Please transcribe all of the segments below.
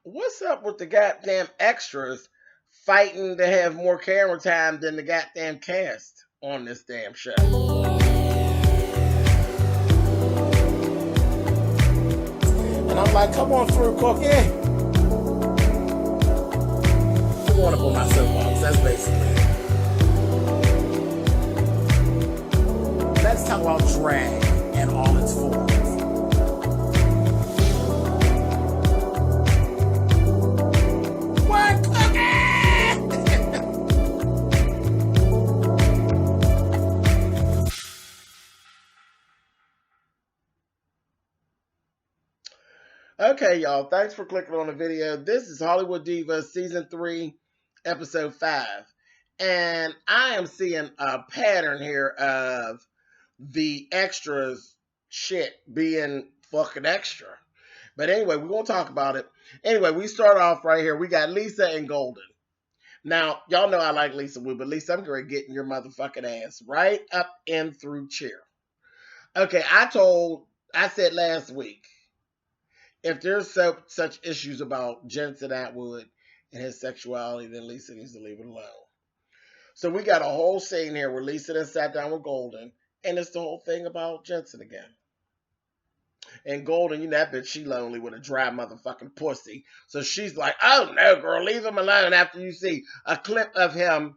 What's up with the goddamn extras fighting to have more camera time than the goddamn cast on this damn show? And I'm like, come on through, Cookie. I want to put my soapbox. That's basically it. Let's talk about drag and all its forms. What, Cookie? Okay, y'all. Thanks for clicking on the video. This is Hollywood Divas Season 3, Episode 5. And I am seeing a pattern here of the extras shit being fucking extra. But anyway, we're going to talk about it. Anyway, we start off right here. We got Lisa and Golden. Now, y'all know I like Lisa Wu, but Lisa, I'm going to get in your motherfucking ass right up and through chair. Okay, I said last week, if there's such issues about Jensen Atwood and his sexuality, then Lisa needs to leave it alone. So we got a whole scene here where Lisa then sat down with Golden, and it's the whole thing about Jensen again. And Golden, you know that bitch, she lonely with a dry motherfucking pussy. So she's like, oh no, girl, leave him alone after you see a clip of him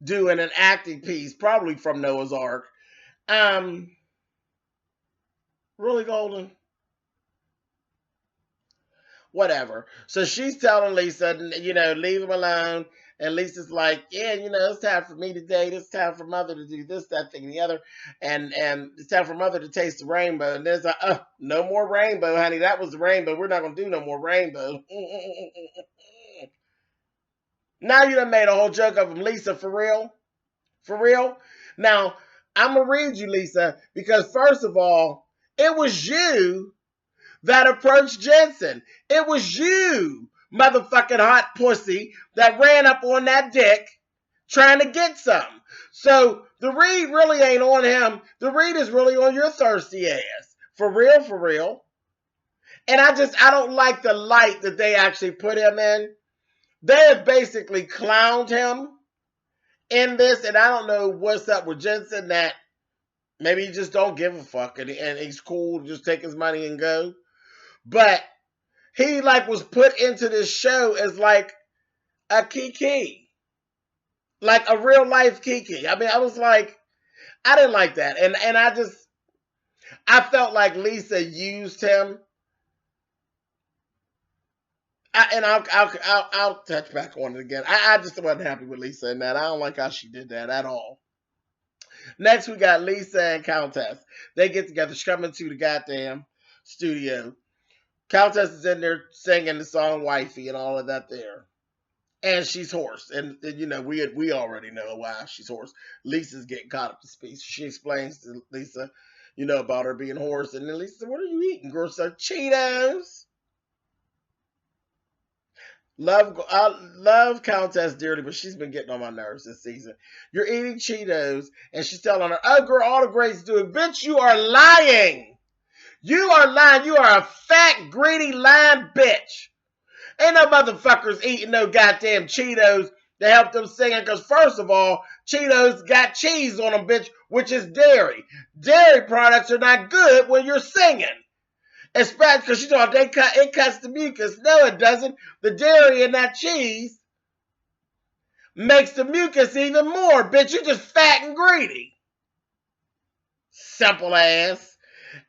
doing an acting piece, probably from Noah's Ark. Really, Golden? Whatever. So she's telling Lisa, you know, leave him alone. And Lisa's like, yeah, you know, it's time for me to date. It's time for mother to do this, that, thing, and the other. And it's time for mother to taste the rainbow. And there's like, no more rainbow, honey. That was the rainbow. We're not going to do no more rainbow. Now you done made a whole joke of him, Lisa, for real? For real? Now, I'm going to read you, Lisa, because first of all, it was you that approached Jensen. It was you, motherfucking hot pussy, that ran up on that dick trying to get some. So the read really ain't on him. The read is really on your thirsty ass. For real, for real. And I don't like the light that they actually put him in. They have basically clowned him in this, and I don't know what's up with Jensen, that maybe he just don't give a fuck and he's cool to just take his money and go. But he was put into this show as like a Kiki. Like a real life Kiki. I mean, I was like, I didn't like that. And I felt like Lisa used him. I'll touch back on it again. I just wasn't happy with Lisa in that. I don't like how she did that at all. Next, we got Lisa and Countess. They get together. She's coming to the goddamn studio. Countess is in there singing the song Wifey and all of that there. And she's hoarse. And you know, we already know why she's hoarse. Lisa's getting caught up to speed. She explains to Lisa, you know, about her being hoarse. And then Lisa said, what are you eating, girl? So, Cheetos. I love Countess dearly, but she's been getting on my nerves this season. You're eating Cheetos, and she's telling her, oh, girl, all the greats do it. Bitch, you are lying. You are lying. You are a fat, greedy, lying bitch. Ain't no motherfuckers eating no goddamn Cheetos to help them singing, because first of all, Cheetos got cheese on them, bitch, which is dairy. Dairy products are not good when you're singing. Especially because you thought it cuts the mucus. No, it doesn't. The dairy in that cheese makes the mucus even more, bitch. You just fat and greedy. Simple ass.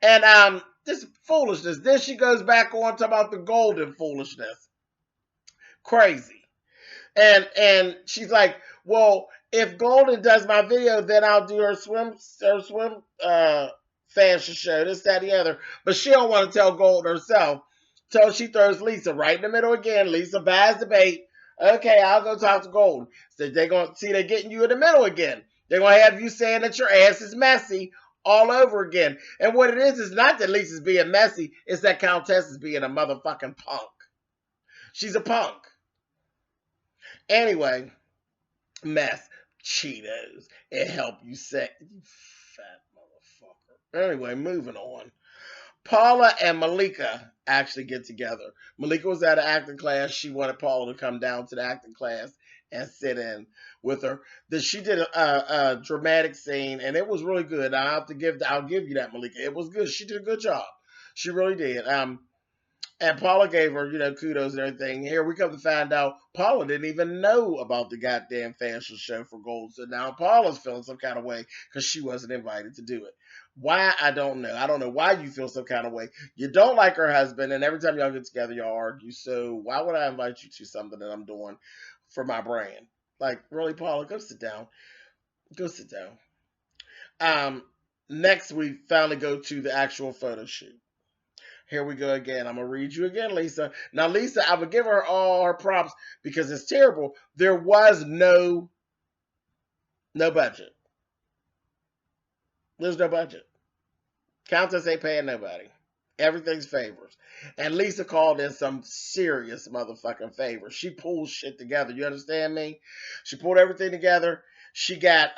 And this foolishness. Then she goes back on to about the Golden foolishness. Crazy. And she's like, well, if Golden does my video, then I'll do her swim fashion show, this, that, and the other. But she don't want to tell Golden herself. So she throws Lisa right in the middle again. Lisa buys the bait. Okay, I'll go talk to Golden. So they're getting you in the middle again. They're going to have you saying that your ass is messy all over again. And what it is not that Lisa's being messy. It's that Countess is being a motherfucking punk. She's a punk. Anyway, mess. Cheetos. It help you say, you fat motherfucker. Anyway, moving on. Paula and Malika actually get together. Malika was at an acting class. She wanted Paula to come down to the acting class and sit in with her. Then she did a dramatic scene, and it was really good. I'll give you that, Malika. It was good. She did a good job. She really did. And Paula gave her, kudos and everything. Here we come to find out Paula didn't even know about the goddamn fashion show for Gold. So now Paula's feeling some kind of way because she wasn't invited to do it. Why? I don't know. I don't know why you feel some kind of way. You don't like her husband, and every time y'all get together, y'all argue. So why would I invite you to something that I'm doing for my brand? Like, really, Paula, go sit down. Go sit down. Next, we finally go to the actual photo shoot. Here we go again. I'm going to read you again, Lisa. Now, Lisa, I would give her all her props because it's terrible. There was no budget. There's no budget. Countess ain't paying nobody. Everything's favors. And Lisa called in some serious motherfucking favors. She pulled shit together. You understand me? She pulled everything together. She got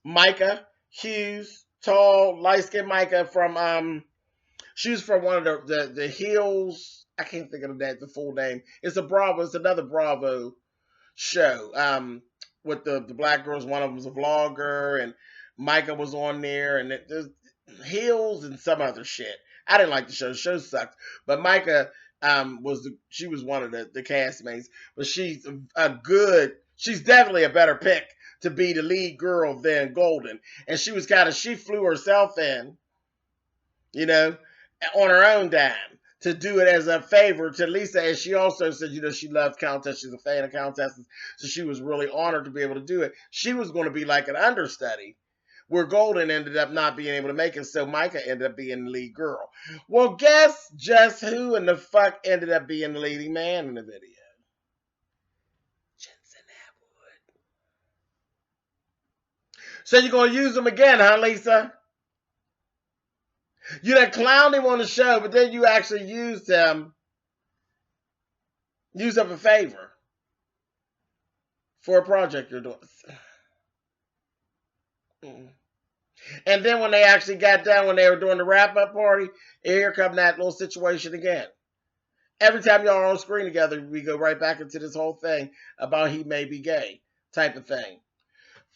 Micah Hughes, tall, light-skinned Micah from... She was from one of the Hills. I can't think of the full name. It's another Bravo show. With the black girls, one of them was a vlogger, and Micah was on there, and there's Hills and some other shit. I didn't like the show. The show sucked. But Micah she was one of the castmates. But she's she's definitely a better pick to be the lead girl than Golden. And she flew herself in, on her own dime to do it as a favor to Lisa. And she also said, she loved Countess. She's a fan of Countess. So she was really honored to be able to do it. She was going to be like an understudy where Golden ended up not being able to make it. So Micah ended up being the lead girl. Well, guess just who in the fuck ended up being the leading man in the video? Jensen Atwood. So you're going to use him again, huh, Lisa? You done clowned him on the show, but then you actually used him a favor for a project you're doing. And then when they actually got done, when they were doing the wrap-up party, here come that little situation again. Every time y'all are on screen together, we go right back into this whole thing about he may be gay type of thing.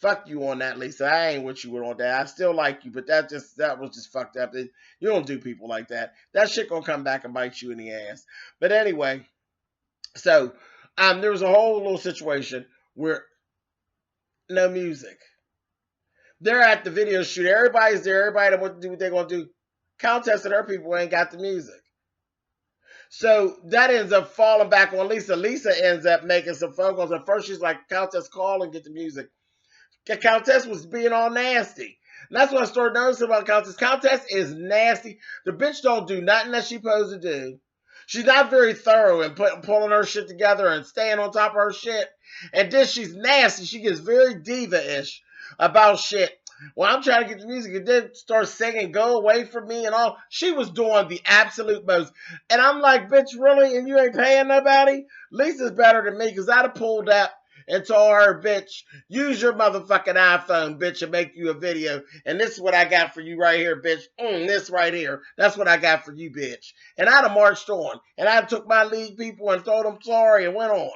Fuck you on that, Lisa. I ain't with you on that. I still like you, but that was just fucked up. You don't do people like that. That shit gonna come back and bite you in the ass. But anyway, so there was a whole little situation where no music. They're at the video shoot. Everybody's there. Everybody that wants to do what they're gonna do. Countess and her people ain't got the music. So that ends up falling back on Lisa. Lisa ends up making some phone calls. At first, she's like, Countess, call and get the music. Countess was being all nasty. And that's what I started noticing about Countess. Countess is nasty. The bitch don't do nothing that she's supposed to do. She's not very thorough in pulling her shit together and staying on top of her shit. And then she's nasty. She gets very diva-ish about shit. Well, I'm trying to get the music and then start singing, go away from me and all. She was doing the absolute most. And I'm like, bitch, really? And you ain't paying nobody? Lisa's better than me because I'd have pulled up and told her, bitch, use your motherfucking iPhone, bitch, and make you a video. And this is what I got for you right here, bitch. This right here. That's what I got for you, bitch. And I'd have marched on. And I took my lead people and told them sorry and went on.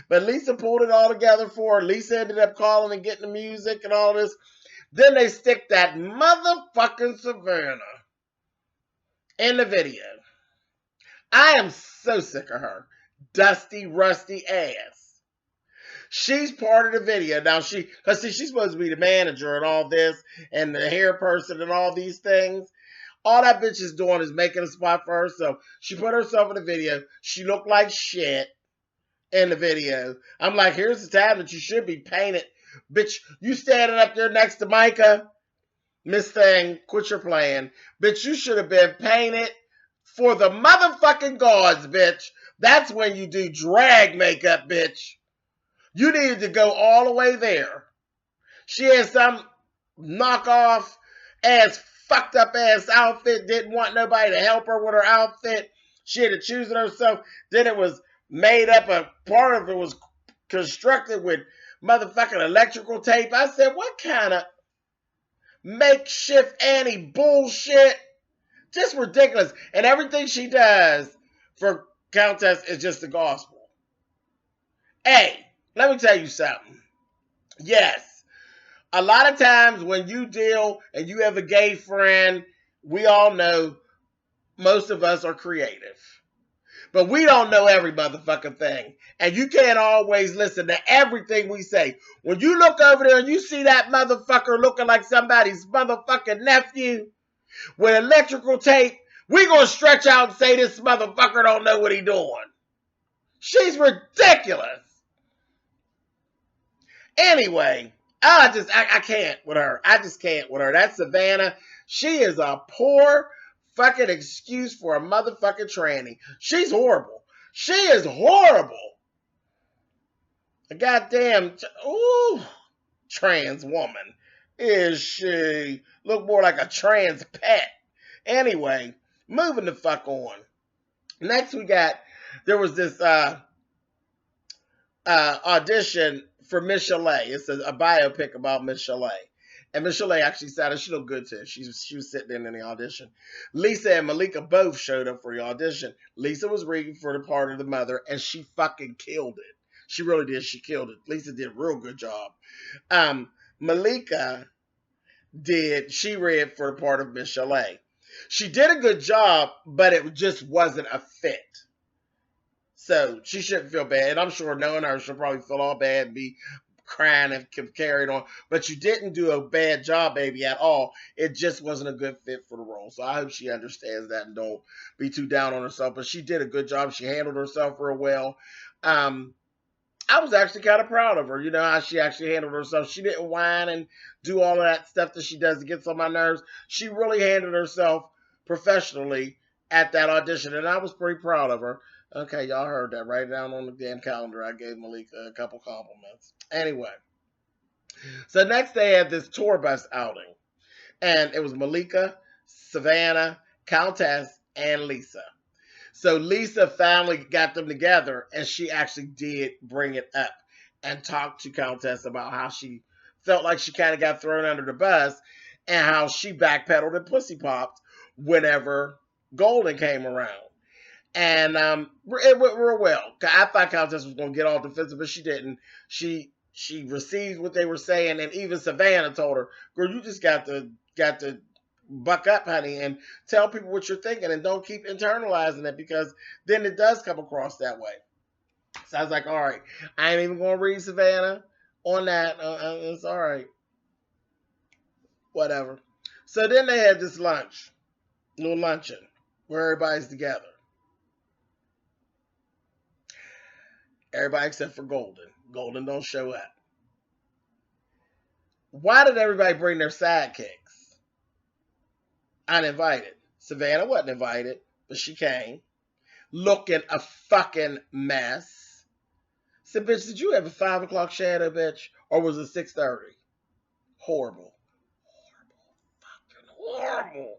But Lisa pulled it all together for her. Lisa ended up calling and getting the music and all this. Then they stick that motherfucking Savannah in the video. I am so sick of her. Dusty, rusty ass. She's part of the video. Now, because she's supposed to be the manager and all this, and the hair person and all these things. All that bitch is doing is making a spot for herself. She put herself in the video. She looked like shit in the video. I'm like, here's the time that you should be painted. Bitch, you standing up there next to Micah. Miss Thing, quit your playing. Bitch, you should have been painted for the motherfucking gods, bitch. That's when you do drag makeup, bitch. You needed to go all the way there. She had some knockoff ass, fucked up ass outfit. Didn't want nobody to help her with her outfit. She had to choose it herself. Then it was made up. A part of it was constructed with motherfucking electrical tape. I said, what kind of makeshift Annie bullshit Just ridiculous. And everything she does for Countess is just the gospel. Hey, let me tell you something. Yes, a lot of times when you deal and you have a gay friend, we all know most of us are creative. But we don't know every motherfucking thing. And you can't always listen to everything we say. When you look over there and you see that motherfucker looking like somebody's motherfucking nephew with electrical tape, we gonna stretch out and say this motherfucker don't know what he doing. She's ridiculous. Anyway, I can't with her. I just can't with her. That's Savannah. She is a poor fucking excuse for a motherfucking tranny. She's horrible. She is horrible. A goddamn, trans woman. Is she? Look more like a trans pet. Anyway, moving the fuck on. Next there was this audition for Miss Chalet. It's a biopic about Miss Chalet. And Miss Chalet actually sounded, she looked good too. She was sitting in the audition. Lisa and Malika both showed up for the audition. Lisa was reading for the part of the mother, and she fucking killed it. She really did. She killed it. Lisa did a real good job. Malika she read for the part of Miss Chalet. She did a good job, but it just wasn't a fit. So she shouldn't feel bad. And I'm sure knowing her, she'll probably feel all bad and be crying and carried on. But you didn't do a bad job, baby, at all. It just wasn't a good fit for the role. So I hope she understands that and don't be too down on herself. But she did a good job. She handled herself real well. I was actually kind of proud of her. You know how she actually handled herself. She didn't whine and do all of that stuff that she does to get on my nerves. She really handled herself professionally at that audition. And I was pretty proud of her. Okay, y'all heard that. Write it down on the damn calendar. I gave Malika a couple compliments. Anyway. So next they had this tour bus outing. And it was Malika, Savannah, Countess, and Lisa. So Lisa finally got them together, and she actually did bring it up and talk to Countess about how she felt like she kind of got thrown under the bus and how she backpedaled and pussy popped whenever Golden came around. And it went real well. I thought Countess was going to get all defensive, but she didn't. She received what they were saying, and even Savannah told her, girl, you just got to buck up, honey, and tell people what you're thinking and don't keep internalizing it, because then it does come across that way. So I was like, all right, I ain't even going to read Savannah on that. It's all right. Whatever. So then they had this little luncheon, where everybody's together. Everybody except for Golden. Golden don't show up. Why did everybody bring their sidekicks? Uninvited. Savannah wasn't invited, but she came. Looking a fucking mess. Said, bitch, did you have a 5 o'clock shadow, bitch? Or was it 6:30? Horrible. Horrible.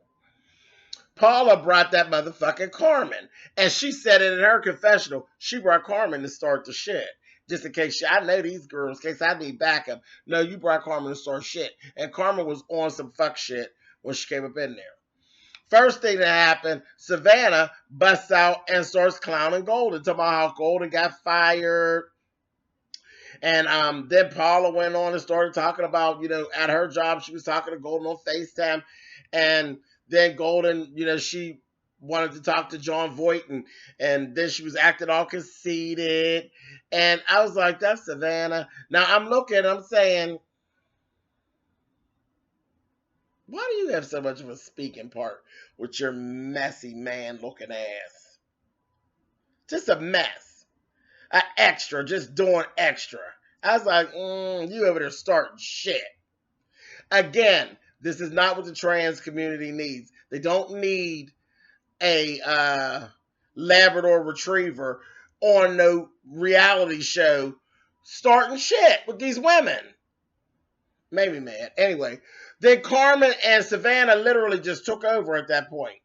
Paula brought that motherfucking Carmen. And she said it in her confessional. She brought Carmen to start the shit. Just in case I know these girls, in case I need backup. No, you brought Carmen to start shit. And Carmen was on some fuck shit when she came up in there. First thing that happened, Savannah busts out and starts clowning Golden, talking about how Golden got fired. And then Paula went on and started talking about, at her job, she was talking to Golden on FaceTime. And then Golden, she wanted to talk to John Voight, and then she was acting all conceited. And I was like, that's Savannah. Now I'm saying, why do you have so much of a speaking part with your messy man-looking ass? Just a mess. An extra, just doing extra. I was like, you over there starting shit. Again, this is not what the trans community needs. They don't need a Labrador Retriever on no reality show starting shit with these women. Made me mad. Anyway, then Carmen and Savannah literally just took over at that point.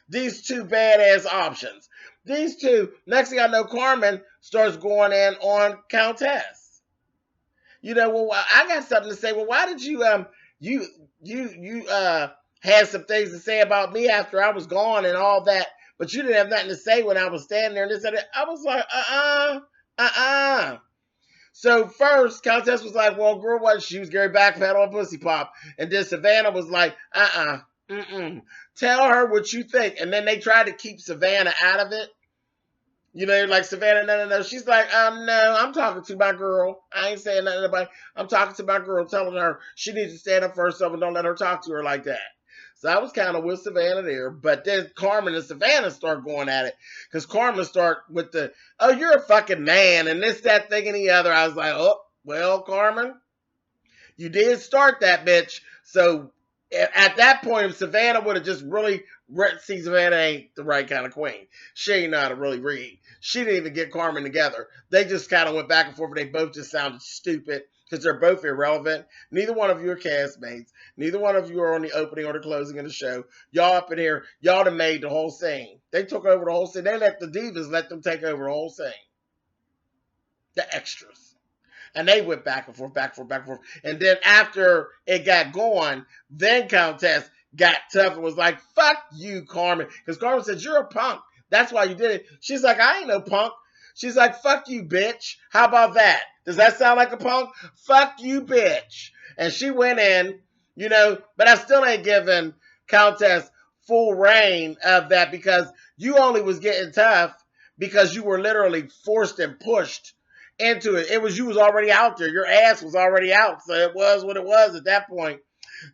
These two badass options. These two, next thing I know, Carmen starts going in on Countess. I got something to say. Well, why did you had some things to say about me after I was gone and all that, but you didn't have nothing to say when I was standing there and this and that. I was like, So first, Countess was like, well, girl, what? She was Gary Backpedal on Pussy Pop. And then Savannah was like, tell her what you think. And then they tried to keep Savannah out of it. You know, like Savannah, no. She's like, no, I'm talking to my girl. I ain't saying nothing about it. I'm talking to my girl, telling her she needs to stand up for herself and don't let her talk to her like that. So I was kind of with Savannah there. But then Carmen and Savannah start going at it. Because Carmen start with the, oh, you're a fucking man, and this, that, thing, and the other. I was like, oh, well, Carmen, you did start that, bitch. So at that point, if Savannah would have just really, see, Savannah ain't the right kind of queen. She ain't know how to really read. She didn't even get Carmen together. They just kind of went back and forth, and they both just sounded stupid because they're both irrelevant. Neither one of you are castmates. Neither one of you are on the opening or the closing of the show. Y'all up in here, y'all done made the whole scene. They took over the whole scene. They let the divas let them take over the whole scene. The extras. And they went back and forth, back and forth, back and forth. And then after it got going, then Countess got tough and was like, fuck you, Carmen. Because Carmen said, you're a punk. That's why you did it. She's like, I ain't no punk. She's like, fuck you, bitch. How about that? Does that sound like a punk? Fuck you, bitch. And she went in, you know, but I still ain't giving Countess full reign of that because you only was getting tough because you were literally forced and pushed into it. It was, you was already out there. Your ass was already out. So it was what it was at that point.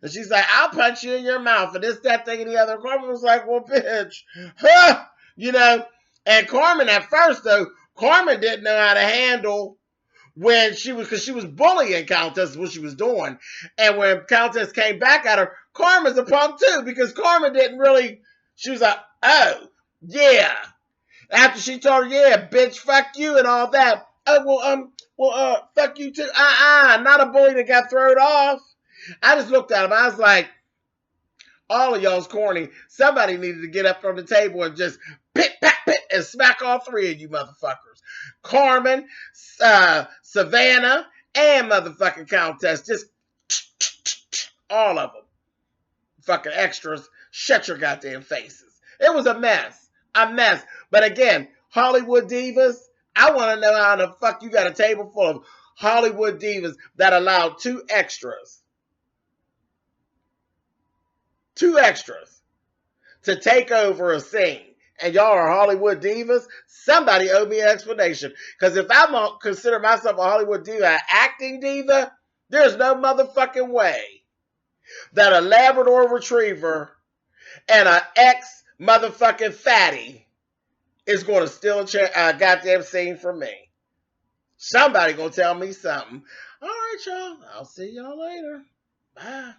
And she's like, I'll punch you in your mouth and this, that, thing, and the other. Carmen was like, well, bitch, huh? You know, and Carmen at first, though, Carmen didn't know how to handle when she was, because she was bullying Countess, what she was doing. And when Countess came back at her, Carmen's a punk too, because Carmen didn't really, she was like, oh, yeah. After she told her, yeah, bitch, fuck you and all that. Oh, fuck you too. Not a bully that got thrown off. I just looked at him. I was like, all of y'all's corny. Somebody needed to get up from the table and just pit, pat, pit, and smack all three of you motherfuckers. Carmen, Savannah, and motherfucking Countess. Just all of them. Fucking extras. Shut your goddamn faces. It was a mess. A mess. But again, Hollywood divas, I want to know how the fuck you got a table full of Hollywood divas that allowed two extras to take over a scene. And y'all are Hollywood divas. Somebody owe me an explanation. Because if I don't consider myself a Hollywood diva, an acting diva, there's no motherfucking way that a Labrador Retriever and an ex-motherfucking fatty is going to steal a goddamn scene from me. Somebody going to tell me something. All right, y'all. I'll see y'all later. Bye.